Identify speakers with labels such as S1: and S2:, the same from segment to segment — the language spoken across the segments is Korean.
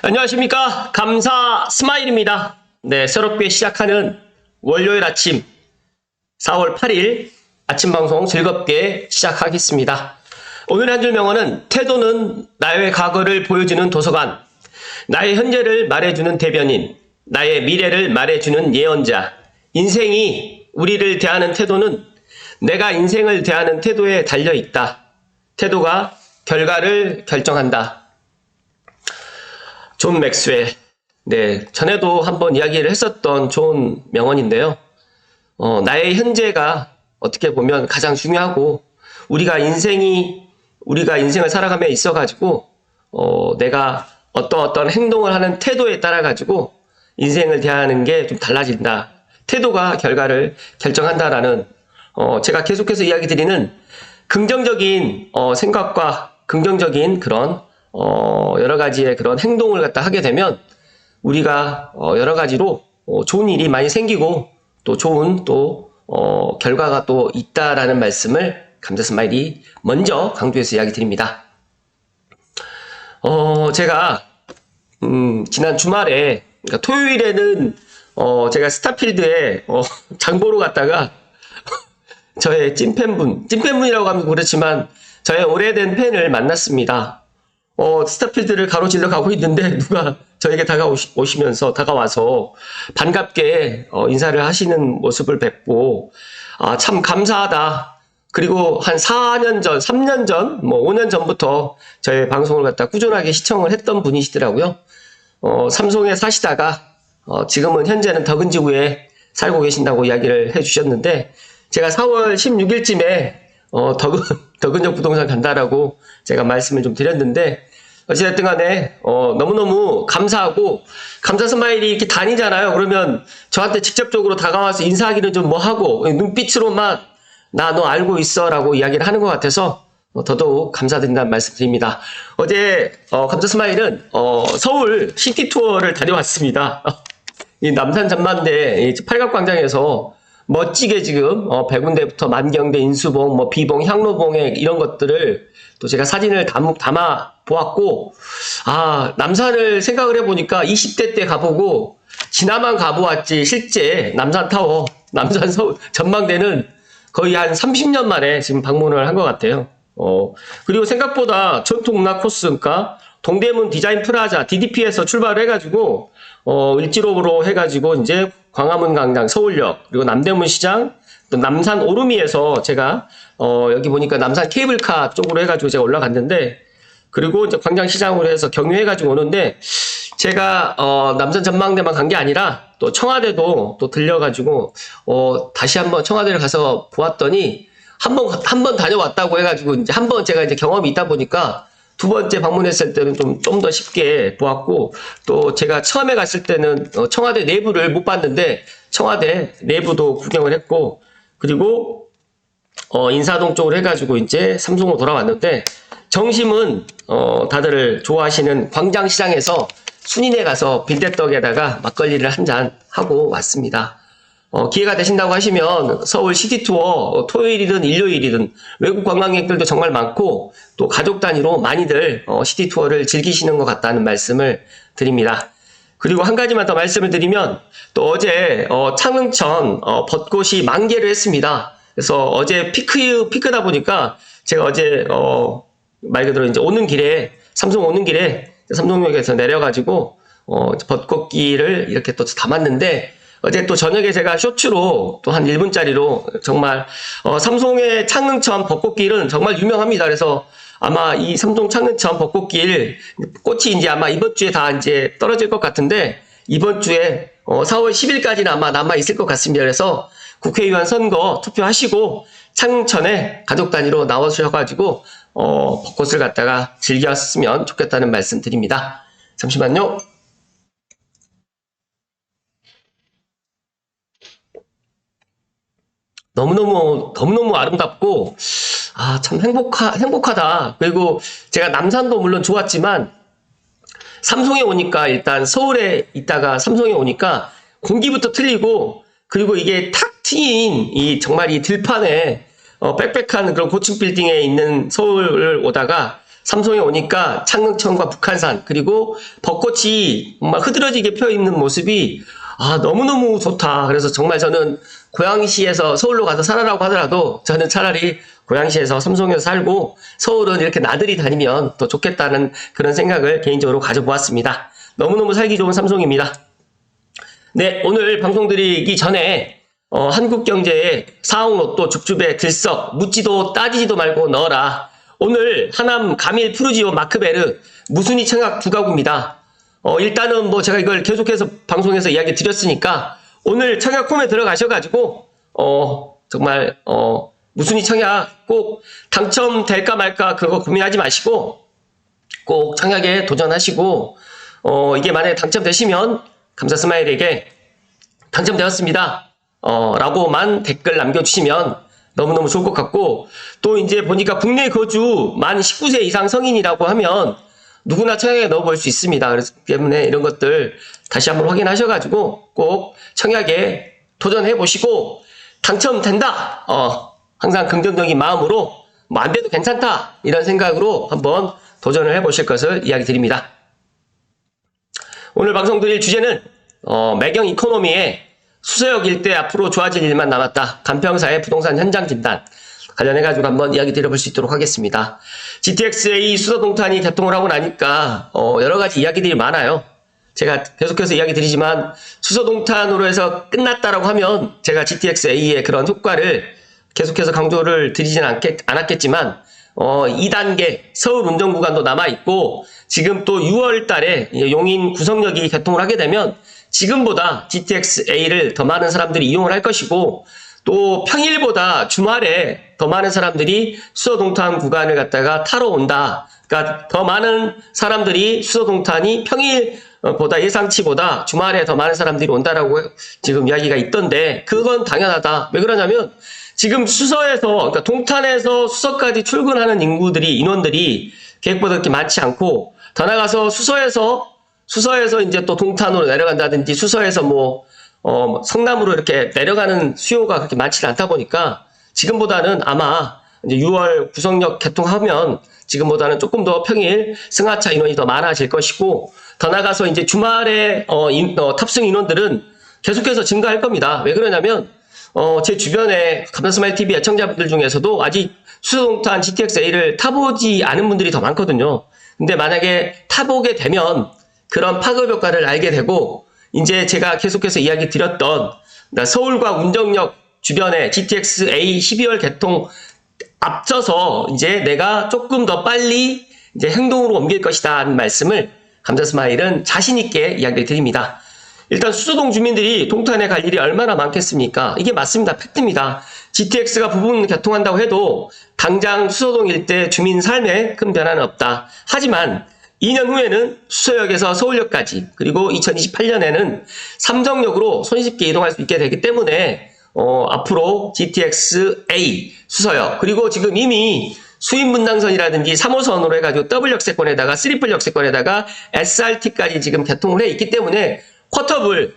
S1: 안녕하십니까. 감사 스마일입니다. 네, 새롭게 시작하는 월요일 아침 4월 8일 아침 방송 즐겁게 시작하겠습니다. 오늘 한 줄 명언은 태도는 나의 과거를 보여주는 도서관, 나의 현재를 말해주는 대변인, 나의 미래를 말해주는 예언자. 인생이 우리를 대하는 태도는 내가 인생을 대하는 태도에 달려있다. 태도가 결과를 결정한다. 존 맥스웰. 네, 전에도 한번 이야기를 했었던 좋은 명언인데요. 나의 현재가 어떻게 보면 가장 중요하고, 우리가 인생을 살아가며 있어가지고, 내가 어떤 행동을 하는 태도에 따라가지고, 인생을 대하는 게 좀 달라진다. 태도가 결과를 결정한다라는, 제가 계속해서 이야기 드리는 긍정적인, 생각과 긍정적인 그런, 여러 가지의 그런 행동을 갖다 하게 되면 우리가 여러 가지로 좋은 일이 많이 생기고 또 좋은 결과가 또 있다라는 말씀을 감자 스마일이 먼저 강조해서 이야기 드립니다. 제가 지난 주말에, 그러니까 토요일에는 제가 스타필드에 장보러 갔다가 저의 찐팬분이라고 하면 그렇지만 저의 오래된 팬을 만났습니다. 스타필드를 가로질러 가고 있는데 누가 저에게 다가와서 반갑게 인사를 하시는 모습을 뵙고, 참 감사하다. 그리고 한 4년 전, 3년 전, 5년 전부터 저의 방송을 갖다 꾸준하게 시청을 했던 분이시더라고요. 삼송에 사시다가 지금은 현재는 덕은지구에 살고 계신다고 이야기를 해주셨는데, 제가 4월 16일쯤에 덕은역 부동산 간다라고 제가 말씀을 좀 드렸는데, 어찌됐든 간에 너무너무 감사하고, 감사 스마일이 이렇게 다니잖아요. 그러면 저한테 직접적으로 다가와서 인사하기는 좀 뭐하고 눈빛으로만 나 너 알고 있어 라고 이야기를 하는 것 같아서 더더욱 감사드린다는 말씀 드립니다. 어제 감사 스마일은 서울 시티 투어를 다녀왔습니다. 이 남산 전망대 팔각광장에서 멋지게 지금 백운대부터 만경대, 인수봉, 비봉, 향로봉에 이런 것들을 또 제가 사진을 담아 보았고, 남산을 생각을 해보니까 20대 때 가보고 지나만 가보았지 실제 남산타워, 남산 서울 전망대는 거의 한 30년 만에 지금 방문을 한 것 같아요. 그리고 생각보다 전통문화 코스, 그러니까 동대문 디자인 프라자 DDP에서 출발을 해가지고 을지로로 해가지고 이제 광화문 광장, 서울역, 그리고 남대문 시장, 또 남산 오르미에서 제가 여기 보니까 남산 케이블카 쪽으로 해가지고 제가 올라갔는데, 그리고 이제 광장시장으로 해서 경유해가지고 오는데, 제가 남산 전망대만 간 게 아니라 또 청와대도 또 들려가지고 다시 한번 청와대를 가서 보았더니, 한 번 다녀왔다고 해가지고 이제 한 번 제가 이제 경험이 있다 보니까 두 번째 방문했을 때는 좀 더 쉽게 보았고, 또 제가 처음에 갔을 때는 청와대 내부를 못 봤는데 청와대 내부도 구경을 했고, 그리고 인사동 쪽으로 해가지고 이제 삼성으로 돌아왔는데, 정심은 다들 좋아하시는 광장시장에서 순인에 가서 빈대떡에다가 막걸리를 한 잔 하고 왔습니다. 기회가 되신다고 하시면 서울 시티투어 토요일이든 일요일이든 외국 관광객들도 정말 많고 또 가족 단위로 많이들 시티투어를 즐기시는 것 같다는 말씀을 드립니다. 그리고 한 가지만 더 말씀을 드리면, 또 어제 창릉천 벚꽃이 만개를 했습니다. 그래서 어제 피크다 보니까 제가 어제 말 그대로 이제 삼성 오는 길에 삼성역에서 내려가지고 벚꽃길을 이렇게 또 담았는데, 어제 또 저녁에 제가 쇼츠로 또 한 1분짜리로 정말 삼송의 창릉천 벚꽃길은 정말 유명합니다. 그래서 아마 이 삼송 창릉천 벚꽃길 꽃이 이제 아마 이번 주에 다 이제 떨어질 것 같은데, 이번 주에 4월 10일까지는 아마 남아 있을 것 같습니다. 그래서 국회의원 선거 투표하시고 창릉천에 가족 단위로 나와주셔가지고 벚꽃을 갖다가 즐겼으면 좋겠다는 말씀 드립니다. 잠시만요. 너무너무 아름답고, 참 행복하다. 그리고 제가 남산도 물론 좋았지만, 삼성에 오니까, 일단 서울에 있다가 삼성에 오니까 공기부터 틀리고, 그리고 이게 탁 트인 정말 이 들판에 빽빽한 그런 고층 빌딩에 있는 서울을 오다가 삼성에 오니까 창릉천과 북한산 그리고 벚꽃이 정말 흐드러지게 펴 있는 모습이 너무너무 좋다. 그래서 정말 저는 고양시에서 서울로 가서 살아라고 하더라도 저는 차라리 고양시에서 삼성에서 살고 서울은 이렇게 나들이 다니면 더 좋겠다는 그런 생각을 개인적으로 가져보았습니다. 너무너무 살기 좋은 삼성입니다. 네, 오늘 방송 드리기 전에 한국경제의 4억 로또 줍줍의 들썩 묻지도 따지지도 말고 넣어라. 오늘 하남 가밀 푸르지오 마크베르 무순위 청약 두 가구입니다. 일단은 제가 이걸 계속해서 방송에서 이야기 드렸으니까 오늘 청약 폼에 들어가셔가지고 정말 무순위 청약 꼭 당첨될까 말까 그거 고민하지 마시고 꼭 청약에 도전하시고 이게 만약에 당첨되시면 감사 스마일에게 당첨되었습니다 라고만 댓글 남겨주시면 너무너무 좋을 것 같고, 또 이제 보니까 국내 거주 만 19세 이상 성인이라고 하면 누구나 청약에 넣어볼 수 있습니다. 그래서 때문에 이런 것들 다시 한번 확인하셔가지고 꼭 청약에 도전해 보시고 당첨된다 항상 긍정적인 마음으로 안 돼도 괜찮다 이런 생각으로 한번 도전을 해 보실 것을 이야기 드립니다. 오늘 방송 드릴 주제는 매경 이코노미의 수서역 일대 앞으로 좋아질 일만 남았다. 간평사의 부동산 현장 진단 관련해가지고 한번 이야기 드려볼 수 있도록 하겠습니다. GTX-A 수서동탄이 개통을 하고 나니까 여러가지 이야기들이 많아요. 제가 계속해서 이야기 드리지만 수서동탄으로 해서 끝났다라고 하면 제가 GTX-A의 그런 효과를 계속해서 강조를 드리진 않았겠지만 2단계 서울 운전구간도 남아있고 지금 또 6월 달에 용인 구성역이 개통을 하게 되면 지금보다 GTX-A를 더 많은 사람들이 이용을 할 것이고, 또 평일보다 주말에 더 많은 사람들이 수서동탄 구간을 갖다가 타러 온다. 그러니까 더 많은 사람들이 수서동탄이 평일보다 예상치보다 주말에 더 많은 사람들이 온다라고 지금 이야기가 있던데 그건 당연하다. 왜 그러냐면 지금 수서에서 그러니까 동탄에서 수서까지 출근하는 인원들이 계획보다 그렇게 많지 않고, 더 나가서 수서에서 이제 또 동탄으로 내려간다든지 수서에서 성남으로 이렇게 내려가는 수요가 그렇게 많지 않다 보니까 지금보다는 아마 이제 6월 구성역 개통하면 지금보다는 조금 더 평일 승하차 인원이 더 많아질 것이고, 더 나가서 이제 주말에 탑승 인원들은 계속해서 증가할 겁니다. 왜 그러냐면 제 주변에 감사스마일 TV 애청자분들 중에서도 아직 수서동탄 GTX-A를 타보지 않은 분들이 더 많거든요. 근데 만약에 타보게 되면 그런 파급 효과를 알게 되고, 이제 제가 계속해서 이야기 드렸던 서울과 운정역 주변에 GTX-A 12월 개통 앞서서 이제 내가 조금 더 빨리 이제 행동으로 옮길 것이다 하는 말씀을 감사스마일은 자신있게 이야기를 드립니다. 일단 수서동 주민들이 동탄에 갈 일이 얼마나 많겠습니까? 이게 맞습니다. 팩트입니다. GTX가 부분 개통한다고 해도 당장 수서동 일대 주민 삶에 큰 변화는 없다. 하지만 2년 후에는 수서역에서 서울역까지, 그리고 2028년에는 삼성역으로 손쉽게 이동할 수 있게 되기 때문에 앞으로 GTX-A 수서역, 그리고 지금 이미 수인분당선이라든지 3호선으로 해가지고 더블 역세권에다가 트리플 역세권에다가 SRT까지 지금 개통을 해 있기 때문에 쿼터블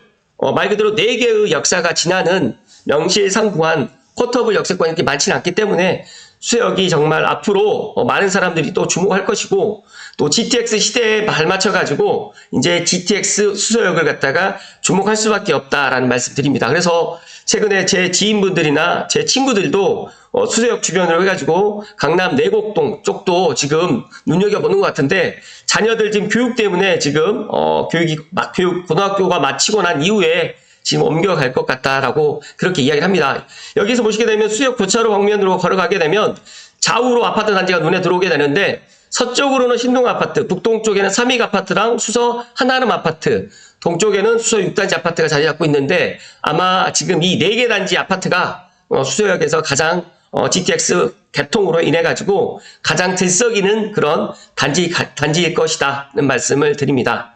S1: 말 그대로 4개의 역사가 지나는 명실 상부한 쿼터블 역세권이 이렇게 많지는 않기 때문에 수서역이 정말 앞으로 많은 사람들이 또 주목할 것이고, 또 GTX 시대에 발맞춰가지고 이제 GTX 수서역을 갖다가 주목할 수밖에 없다라는 말씀 드립니다. 그래서 최근에 제 지인분들이나 제 친구들도 수서역 주변으로 해가지고 강남 내곡동 쪽도 지금 눈여겨보는 것 같은데, 자녀들 지금 교육 때문에 지금 고등학교가 마치고 난 이후에 지금 옮겨갈 것 같다라고 그렇게 이야기를 합니다. 여기서 보시게 되면 수서역 교차로 방면으로 걸어가게 되면 좌우로 아파트 단지가 눈에 들어오게 되는데, 서쪽으로는 신동 아파트, 북동쪽에는 삼익 아파트랑 수서 한아름 아파트, 동쪽에는 수서 6단지 아파트가 자리 잡고 있는데, 아마 지금 이 4개 단지 아파트가 수서역에서 가장 GTX 개통으로 인해 가지고 가장 들썩이는 그런 단지일 것이다는 말씀을 드립니다.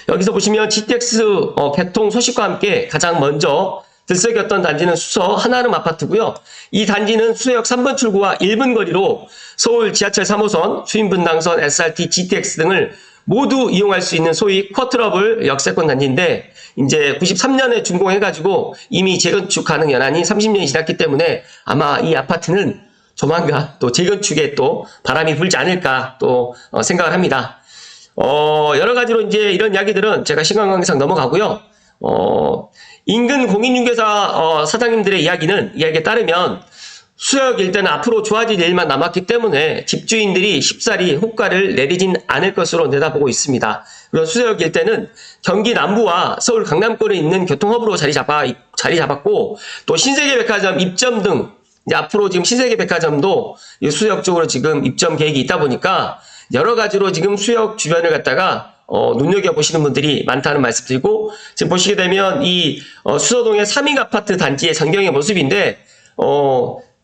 S1: 여기서 보시면 GTX 개통 소식과 함께 가장 먼저 들썩였던 단지는 수서 한아름 아파트고요. 이 단지는 수서역 3번 출구와 1분 거리로 서울 지하철 3호선, 수인분당선, SRT, GTX 등을 모두 이용할 수 있는 소위 쿼트러블 역세권 단지인데, 이제 93년에 준공해가지고 이미 재건축 가능 연한이 30년이 지났기 때문에 아마 이 아파트는 조만간 또 재건축에 또 바람이 불지 않을까 또 생각을 합니다. 여러 가지로 이제 이런 이야기들은 제가 시간 관계상 넘어가고요. 인근 공인중개사 사장님들의 이야기에 따르면 수역 일대는 앞으로 좋아질 일만 남았기 때문에 집주인들이 쉽사리 호가를 내리진 않을 것으로 내다보고 있습니다. 그리고 수역 일대는 경기 남부와 서울 강남권에 있는 교통허브로 자리 잡았고 또 신세계백화점 입점 등 이제 앞으로 지금 신세계백화점도 수역 쪽으로 지금 입점 계획이 있다 보니까 여러 가지로 지금 수역 주변을 갖다가 눈여겨보시는 분들이 많다는 말씀드리고, 지금 보시게 되면 이 수서동의 3인 아파트 단지의 전경의 모습인데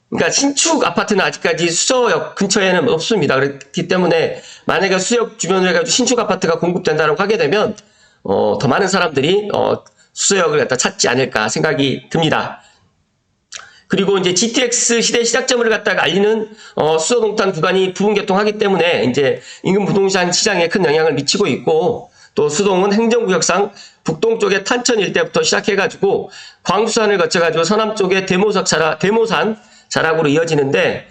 S1: 그러니까 신축 아파트는 아직까지 수서역 근처에는 없습니다. 그렇기 때문에 만약에 수역 주변으로 해가지고 신축 아파트가 공급된다고 하게 되면 더 많은 사람들이 수서역을 갖다 찾지 않을까 생각이 듭니다. 그리고 이제 GTX 시대 시작점을 갖다가 알리는 수서동탄 구간이 부분 개통하기 때문에 이제 인근 부동산 시장에 큰 영향을 미치고 있고, 또 수동은 행정구역상 북동쪽의 탄천 일대부터 시작해가지고 광수산을 거쳐가지고 서남 쪽에 대모산 자락으로 이어지는데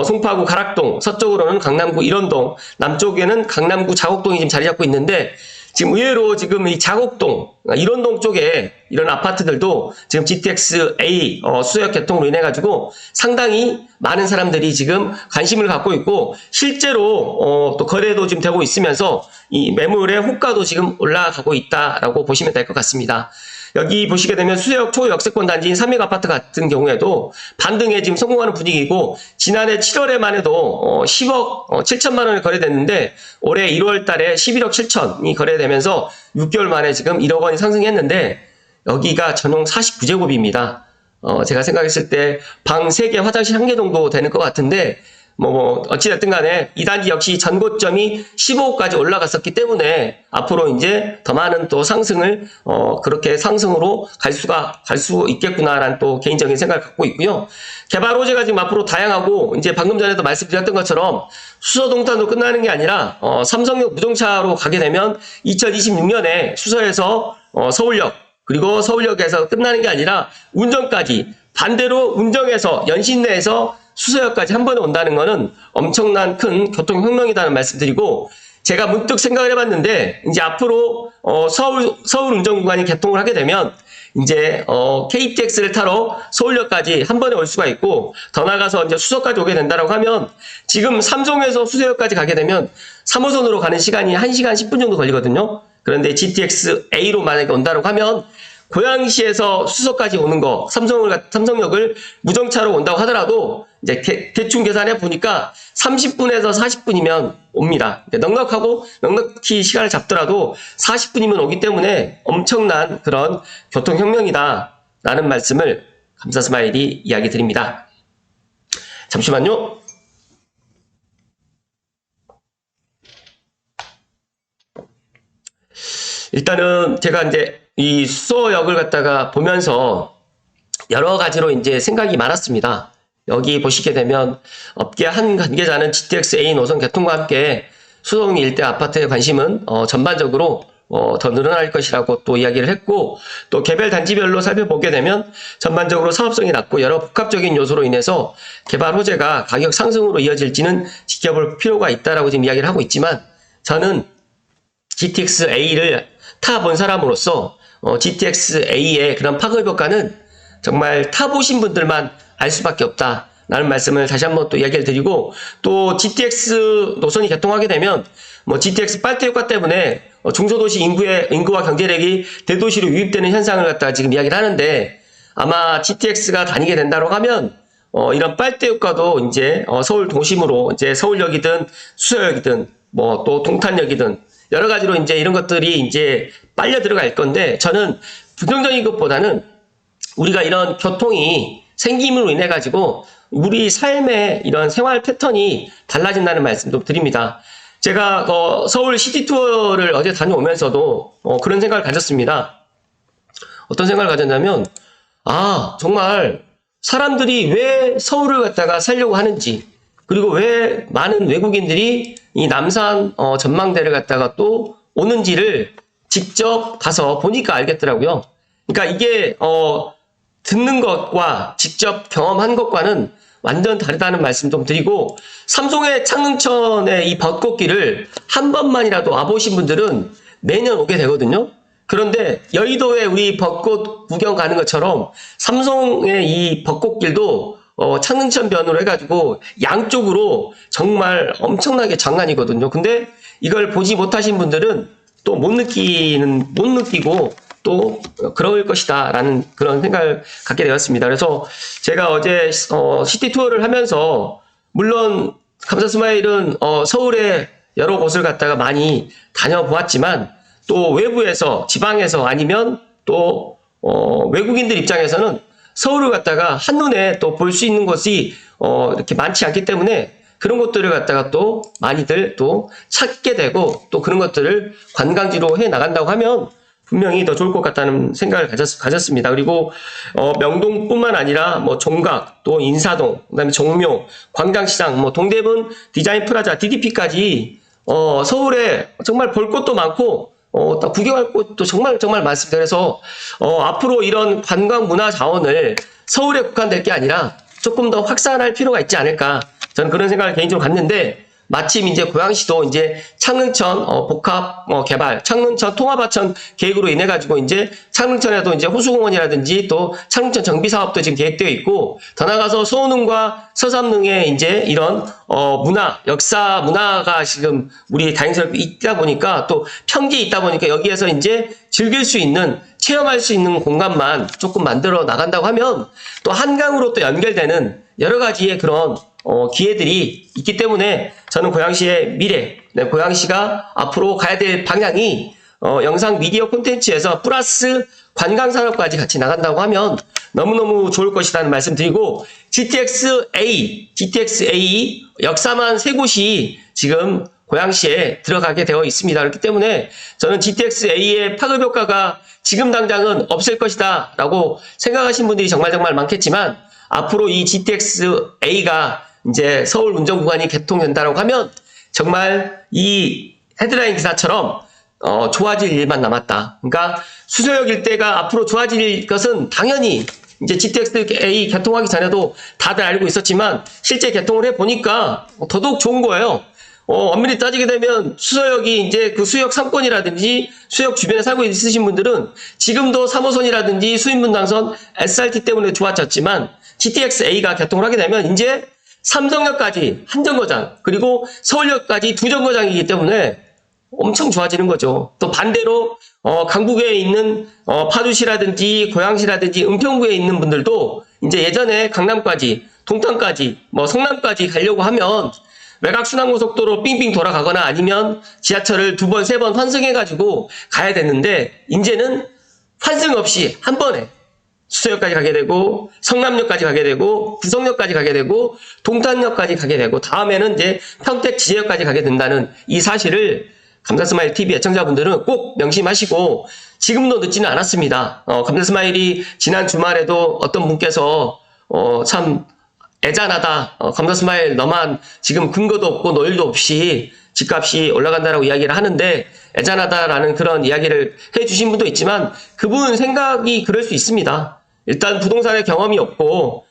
S1: 송파구 가락동, 서쪽으로는 강남구 일원동, 남쪽에는 강남구 자곡동이 지금 자리 잡고 있는데, 지금 의외로 지금 이 자곡동, 일원동 쪽에 이런 아파트들도 지금 GTX-A 수역 개통으로 인해가지고 상당히 많은 사람들이 지금 관심을 갖고 있고, 실제로 또 거래도 지금 되고 있으면서 이 매물의 호가도 지금 올라가고 있다라고 보시면 될 것 같습니다. 여기 보시게 되면 수서역 초역세권 단지인 3역 아파트 같은 경우에도 반등에 지금 성공하는 분위기고, 지난해 7월에만 해도 10억 7천만 원이 거래됐는데 올해 1월 달에 11억 7천이 거래되면서 6개월 만에 지금 1억 원이 상승했는데, 여기가 전용 49제곱입니다. 제가 생각했을 때 방 3개, 화장실 1개 정도 되는 것 같은데, 어찌됐든 간에 이 단지 역시 전고점이 15억까지 올라갔었기 때문에 앞으로 이제 더 많은 또 상승을, 그렇게 상승으로 갈 수 있겠구나라는 또 개인적인 생각을 갖고 있고요. 개발 호재가 지금 앞으로 다양하고, 이제 방금 전에도 말씀드렸던 것처럼 수서동탄으로 끝나는 게 아니라, 삼성역 무정차로 가게 되면 2026년에 수서에서 서울역, 그리고 서울역에서 끝나는 게 아니라 운정까지, 반대로 운정에서 연신내에서 수서역까지 한 번에 온다는 것은 엄청난 큰 교통혁명이라는 말씀드리고, 제가 문득 생각을 해봤는데, 이제 앞으로 서울 운정 구간이 개통을 하게 되면 이제 KTX를 타러 서울역까지 한 번에 올 수가 있고, 더 나가서 이제 수서까지 오게 된다고 하면, 지금 삼성에서 수서역까지 가게 되면 3호선으로 가는 시간이 1시간 10분 정도 걸리거든요. 그런데 GTX-A로 만약에 온다고 하면 고양시에서 수서까지 오는 거, 삼성역을 무정차로 온다고 하더라도 이제 대충 계산해 보니까 30분에서 40분이면 옵니다. 넉넉히 시간을 잡더라도 40분이면 오기 때문에 엄청난 그런 교통혁명이다 라는 말씀을 감사스마일이 이야기 드립니다. 잠시만요. 일단은 제가 이제 이 수서역을 갖다가 보면서 여러 가지로 이제 생각이 많았습니다. 여기 보시게 되면 업계 한 관계자는 GTX-A 노선 개통과 함께 수서동 일대 아파트의 관심은 전반적으로 더 늘어날 것이라고 또 이야기를 했고, 또 개별 단지별로 살펴보게 되면 전반적으로 사업성이 낮고 여러 복합적인 요소로 인해서 개발 호재가 가격 상승으로 이어질지는 지켜볼 필요가 있다라고 지금 이야기를 하고 있지만, 저는 GTX-A를 타본 사람으로서 GTX-A의 그런 파급 효과는 정말 타보신 분들만 알 수밖에 없다 라는 말씀을 다시 한번 또 이야기를 드리고, 또 GTX 노선이 개통하게 되면 GTX 빨대 효과 때문에 중소도시 인구와 경제력이 대도시로 유입되는 현상을 갖다가 지금 이야기를 하는데, 아마 GTX가 다니게 된다고 하면 이런 빨대 효과도 이제 서울 도심으로 이제 서울역이든 수서역이든 또 동탄역이든 여러 가지로 이제 이런 것들이 이제 빨려 들어갈 건데, 저는 부정적인 것보다는 우리가 이런 교통이 생김으로 인해 가지고 우리 삶의 이런 생활 패턴이 달라진다는 말씀도 드립니다. 제가 서울 시티 투어를 어제 다녀오면서도 그런 생각을 가졌습니다. 어떤 생각을 가졌냐면, 정말 사람들이 왜 서울을 갖다가 살려고 하는지, 그리고 왜 많은 외국인들이 이 남산 전망대를 갖다가 또 오는지를 직접 가서 보니까 알겠더라고요. 그러니까 이게 듣는 것과 직접 경험한 것과는 완전 다르다는 말씀 좀 드리고, 삼성의 창릉천의 이 벚꽃길을 한 번만이라도 와보신 분들은 매년 오게 되거든요. 그런데 여의도에 우리 벚꽃 구경 가는 것처럼 삼성의 이 벚꽃길도 창릉천 변으로 해가지고 양쪽으로 정말 엄청나게 장난이거든요. 근데 이걸 보지 못하신 분들은 또 못 느끼고 또 그럴 것이다 라는 그런 생각을 갖게 되었습니다. 그래서 제가 어제 시티 투어를 하면서 물론 감사스마일은 서울의 여러 곳을 갔다가 많이 다녀보았지만 또 외부에서 지방에서 아니면 또 외국인들 입장에서는 서울을 갔다가 한눈에 또 볼 수 있는 곳이 이렇게 많지 않기 때문에 그런 것들을 갖다가 또 많이들 또 찾게 되고 또 그런 것들을 관광지로 해 나간다고 하면 분명히 더 좋을 것 같다는 생각을 가졌습니다. 그리고 명동뿐만 아니라 뭐 종각, 또 인사동, 그다음에 정묘, 광장시장, 뭐 동대문 디자인 프라자, DDP까지 서울에 정말 볼 것도 많고 또 구경할 곳도 정말 많습니다. 그래서 앞으로 이런 관광 문화 자원을 서울에 국한될 게 아니라 조금 더 확산할 필요가 있지 않을까. 저는 그런 생각을 개인적으로 갖는데 마침 이제 고양시도 이제 창릉천 복합 개발, 창릉천 통합하천 계획으로 인해 가지고 이제 창릉천에도 이제 호수공원이라든지 또 창릉천 정비 사업도 지금 계획되어 있고 더 나가서 소흥과 서삼릉에 이제 이런 역사 문화가 지금 우리 다행스럽게 있다 보니까 또 평지에 있다 보니까 여기에서 이제 즐길 수 있는 체험할 수 있는 공간만 조금 만들어 나간다고 하면 또 한강으로 또 연결되는 여러 가지의 그런 기회들이 있기 때문에 저는 고양시의 미래, 고양시가 앞으로 가야 될 방향이 영상 미디어 콘텐츠에서 플러스 관광산업까지 같이 나간다고 하면 너무너무 좋을 것이라는 말씀 드리고 GTX-A 역사만 3곳이 지금 고양시에 들어가게 되어 있습니다. 그렇기 때문에 저는 GTX-A의 파급 효과가 지금 당장은 없을 것이다 라고 생각하시는 분들이 정말 많겠지만 앞으로 이 GTX-A가 이제 서울 운전구간이 개통된다고 하면 정말 이 헤드라인 기사처럼 좋아질 일만 남았다. 그러니까 수서역 일대가 앞으로 좋아질 것은 당연히 이제 GTX-A 개통하기 전에도 다들 알고 있었지만 실제 개통을 해보니까 더더욱 좋은 거예요. 엄밀히 따지게 되면 수서역이 이제 그 수역 상권이라든지 수역 주변에 살고 있으신 분들은 지금도 3호선이라든지 수인분당선 SRT 때문에 좋아졌지만 GTX-A가 개통을 하게 되면 이제 삼성역까지 한 정거장 그리고 서울역까지 2정거장이기 때문에 엄청 좋아지는 거죠. 또 반대로 강북에 있는 파주시라든지 고양시라든지 은평구에 있는 분들도 이제 예전에 강남까지 동탄까지 뭐 성남까지 가려고 하면 외곽순환고속도로 삥삥 돌아가거나 아니면 지하철을 2번, 3번 환승해가지고 가야 되는데 이제는 환승 없이 한 번에 수서역까지 가게 되고 성남역까지 가게 되고 구성역까지 가게 되고 동탄역까지 가게 되고 다음에는 이제 평택 지제역까지 가게 된다는 이 사실을 감사스마일 TV 애청자분들은 꼭 명심하시고 지금도 늦지는 않았습니다. 감사스마일이 지난 주말에도 어떤 분께서 참 애잔하다. 감사스마일 너만 지금 근거도 없고 노일도 없이 집값이 올라간다라고 이야기를 하는데 애잔하다라는 그런 이야기를 해주신 분도 있지만 그분 생각이 그럴 수 있습니다. 일단 부동산에 경험이 없고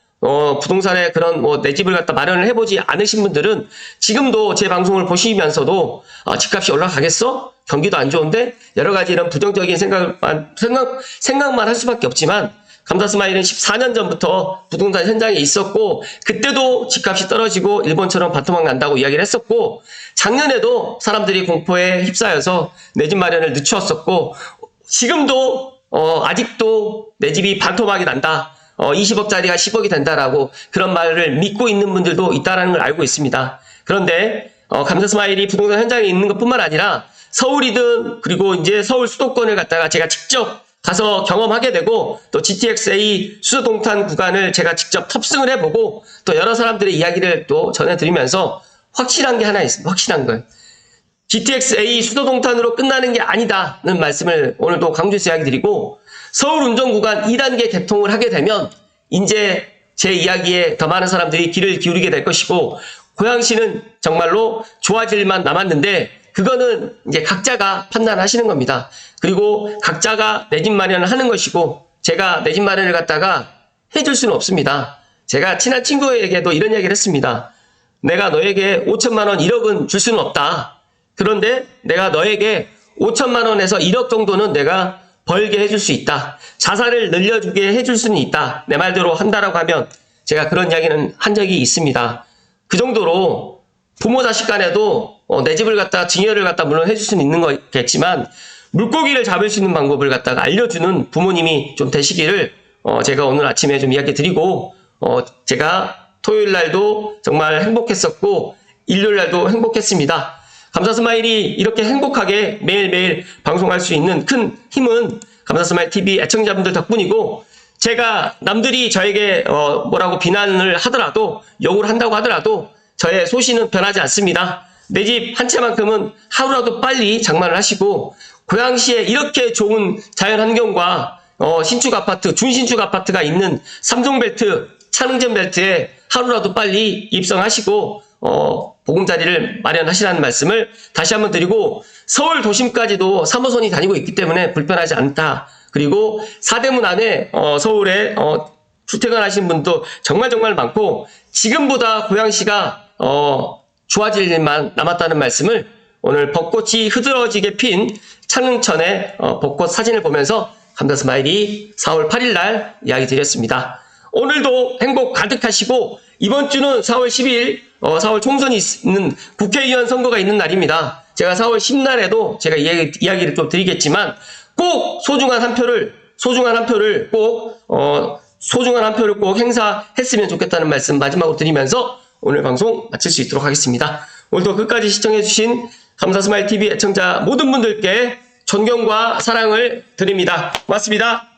S1: 부동산에 그런 내 집을 갖다 마련을 해보지 않으신 분들은 지금도 제 방송을 보시면서도 집값이 올라가겠어? 경기도 안 좋은데? 여러 가지 이런 부정적인 생각만 할 수밖에 없지만 감사스마일은 14년 전부터 부동산 현장에 있었고 그때도 집값이 떨어지고 일본처럼 반토막 난다고 이야기를 했었고 작년에도 사람들이 공포에 휩싸여서 내 집 마련을 늦추었었고 지금도 아직도 내 집이 반토막이 난다. 20억짜리가 10억이 된다라고 그런 말을 믿고 있는 분들도 있다는 걸 알고 있습니다. 그런데 감사스마일이 부동산 현장에 있는 것뿐만 아니라 서울이든 그리고 이제 서울 수도권을 갖다가 제가 직접 가서 경험하게 되고 또 GTX-A 수서동탄 구간을 제가 직접 탑승을 해보고 또 여러 사람들의 이야기를 또 전해드리면서 확실한 게 하나 있습니다. 확실한 걸. GTX-A 수서동탄으로 끝나는 게 아니다는 말씀을 오늘도 강조해서 이야기 드리고 서울 운전구간 2단계 개통을 하게 되면 이제 제 이야기에 더 많은 사람들이 귀를 기울이게 될 것이고 고양시는 정말로 좋아질 일만 남았는데 그거는 이제 각자가 판단하시는 겁니다. 그리고 각자가 내 집 마련을 하는 것이고 제가 내 집 마련을 갖다가 해줄 수는 없습니다. 제가 친한 친구에게도 이런 이야기를 했습니다. 내가 너에게 5천만 원, 1억은 줄 수는 없다. 그런데 내가 너에게 5천만 원에서 1억 정도는 내가 벌게 해줄 수 있다. 자산을 늘려주게 해줄 수는 있다. 내 말대로 한다라고 하면 제가 그런 이야기는 한 적이 있습니다. 그 정도로 부모 자식 간에도 내 집을 갖다가 증여를 갖다 물론 해줄 수는 있는 거겠지만 물고기를 잡을 수 있는 방법을 갖다가 알려주는 부모님이 좀 되시기를 제가 오늘 아침에 좀 이야기 드리고 제가 토요일 날도 정말 행복했었고 일요일 날도 행복했습니다. 감사스마일이 이렇게 행복하게 매일매일 방송할 수 있는 큰 힘은 감사스마일 TV 애청자분들 덕분이고 제가 남들이 저에게 뭐라고 비난을 하더라도 욕을 한다고 하더라도 저의 소신은 변하지 않습니다. 내 집 한 채만큼은 하루라도 빨리 장만을 하시고 고양시에 이렇게 좋은 자연환경과 신축 아파트, 준신축 아파트가 있는 삼성벨트, 찬흥전 벨트에 하루라도 빨리 입성하시고 보금자리를 마련하시라는 말씀을 다시 한번 드리고 서울 도심까지도 3호선이 다니고 있기 때문에 불편하지 않다. 그리고 사대문 안에 서울에 출퇴근하시는 분도 정말 많고 지금보다 고양시가 좋아질 일만 남았다는 말씀을 오늘 벚꽃이 흐드러지게 핀 창릉천의 벚꽃 사진을 보면서 감사스마일이 4월 8일 날 이야기 드렸습니다. 오늘도 행복 가득하시고 이번 주는 4월 10일 4월 총선이 있는 국회의원 선거가 있는 날입니다. 제가 4월 10날에도 제가 이야기를 좀 드리겠지만 꼭 소중한 한 표를 꼭 행사했으면 좋겠다는 말씀 마지막으로 드리면서 오늘 방송 마칠 수 있도록 하겠습니다. 오늘도 끝까지 시청해주신 감사스마일 TV 애청자 모든 분들께 존경과 사랑을 드립니다. 고맙습니다.